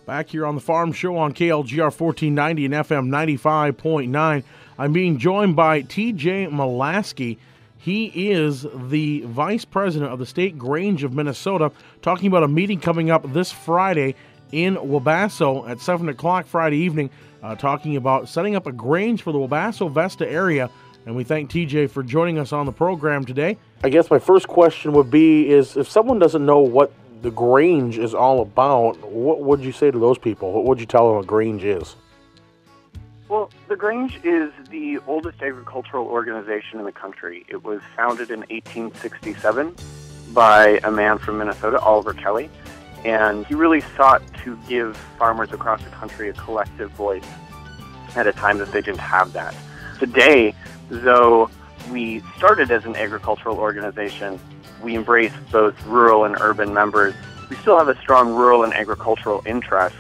Back here on the Farm Show on KLGR 1490 and FM 95.9. I'm being joined by TJ Malaskee. He is the Vice President of the State Grange of Minnesota, talking about a meeting coming up this Friday in Wabasso at 7 o'clock Friday evening, talking about setting up a Grange for the Wabasso Vesta area. And we thank TJ for joining us on the program today. I guess my first question would be is if someone doesn't know what the Grange is all about, what would you say to those people? What would you tell them a Grange is? Well, the Grange is the oldest agricultural organization in the country. It was founded in 1867 by a man from Minnesota, Oliver Kelly, and he really sought to give farmers across the country a collective voice at a time that they didn't have that. Today, though we started as an agricultural organization, we embrace both rural and urban members. We still have a strong rural and agricultural interest,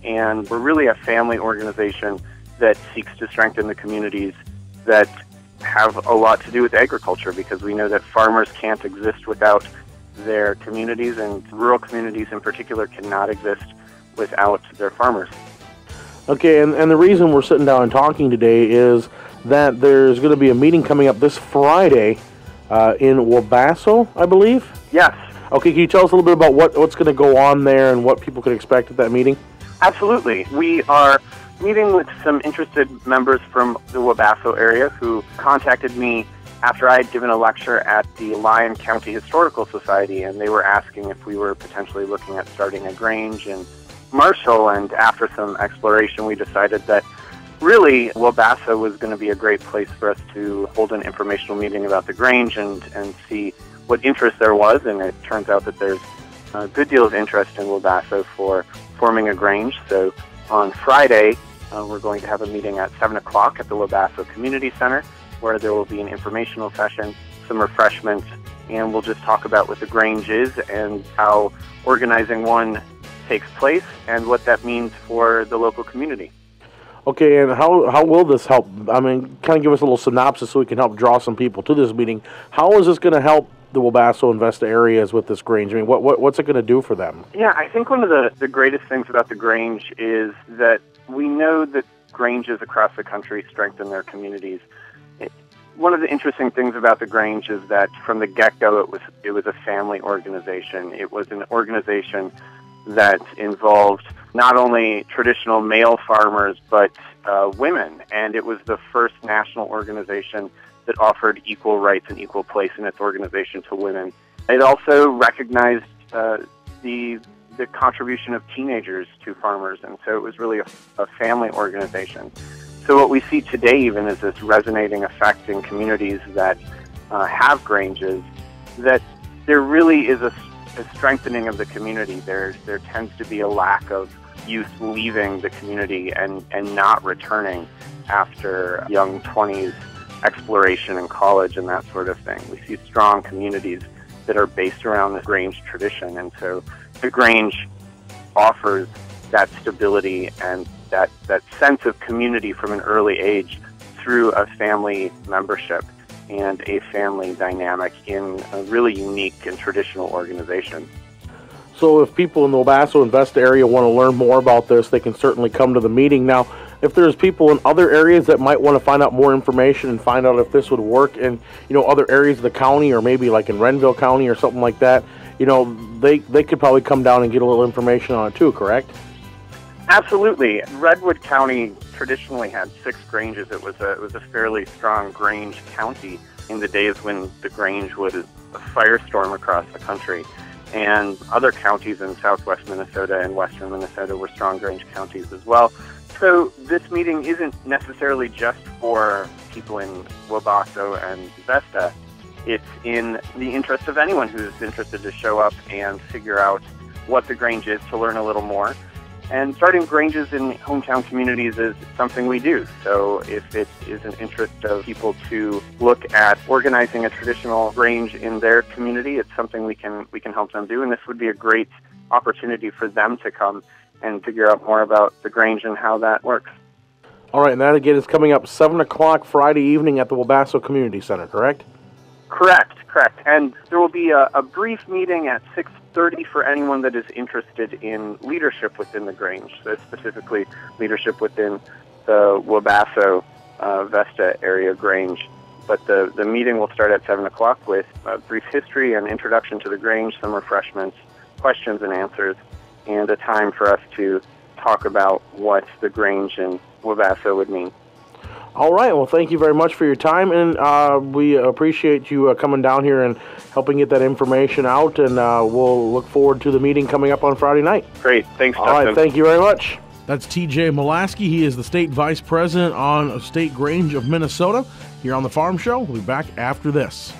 and we're really a family organization that seeks to strengthen the communities that have a lot to do with agriculture, because we know that farmers can't exist without their communities, and rural communities in particular cannot exist without their farmers. Okay, and the reason we're sitting down and talking today is that there's going to be a meeting coming up this Friday in Wabasso, I believe? Yes. Okay, can you tell us a little bit about what's going to go on there and what people can expect at that meeting? Absolutely. We are meeting with some interested members from the Wabasso area who contacted me after I had given a lecture at the Lyon County Historical Society, and they were asking if we were potentially looking at starting a Grange in Marshall. And after some exploration, we decided that really Wabasso was going to be a great place for us to hold an informational meeting about the Grange and see what interest there was. And it turns out that there's a good deal of interest in Wabasso for forming a Grange. So on Friday, we're going to have a meeting at 7 o'clock at the Wabasso Community Center, where there will be an informational session, some refreshments, and we'll just talk about what the Grange is and how organizing one takes place and what that means for the local community. Okay, and how will this help? I mean, kind of give us a little synopsis so we can help draw some people to this meeting. How is this going to help the Wabasso and Vesta areas with this Grange? I mean, what's it going to do for them? Yeah, I think one of the greatest things about the Grange is that we know that Granges across the country strengthen their communities. One of the interesting things about the Grange is that from the get-go it was a family organization. It was an organization that involved not only traditional male farmers, but women. And it was the first national organization that offered equal rights and equal place in its organization to women. It also recognized the contribution of teenagers to farmers, and so it was really a family organization. So what we see today even is this resonating effect in communities that have Granges, that there really is a strengthening of the community. There tends to be a lack of youth leaving the community and not returning after young 20s exploration in college and that sort of thing. We see strong communities that are based around the Grange tradition, and so the Grange offers that stability and that sense of community from an early age through a family membership and a family dynamic in a really unique and traditional organization. So if people in the Wabasso and Vesta area want to learn more about this, they can certainly come to the meeting. Now, if there's people in other areas that might want to find out more information and find out if this would work in, other areas of the county, or maybe like in Renville County or something like that, they could probably come down and get a little information on it too, correct? Absolutely. Redwood County traditionally had 6 Granges. It was a fairly strong Grange county in the days when the Grange was a firestorm across the country. And other counties in southwest Minnesota and western Minnesota were strong Grange counties as well. So this meeting isn't necessarily just for people in Wabasso and Vesta. It's in the interest of anyone who's interested to show up and figure out what the Grange is, to learn a little more. And starting Granges in hometown communities is something we do. So if it is an interest of people to look at organizing a traditional Grange in their community, it's something we can help them do. And this would be a great opportunity for them to come and figure out more about the Grange and how that works. All right, and that again is coming up 7 o'clock Friday evening at the Wabasso Community Center, correct? Correct. And there will be a brief meeting at 6:30 for anyone that is interested in leadership within the Grange, so specifically leadership within the Wabasso, Vesta area Grange. But the meeting will start at 7 o'clock with a brief history and introduction to the Grange, some refreshments, questions and answers, and a time for us to talk about what the Grange and Wabasso would mean. All right. Well, thank you very much for your time, and we appreciate you coming down here and helping get that information out, and we'll look forward to the meeting coming up on Friday night. Great. Thanks, Dustin. All right. Thank you very much. That's TJ Malaskee. He is the state vice president on State Grange of Minnesota. Here on The Farm Show. We'll be back after this.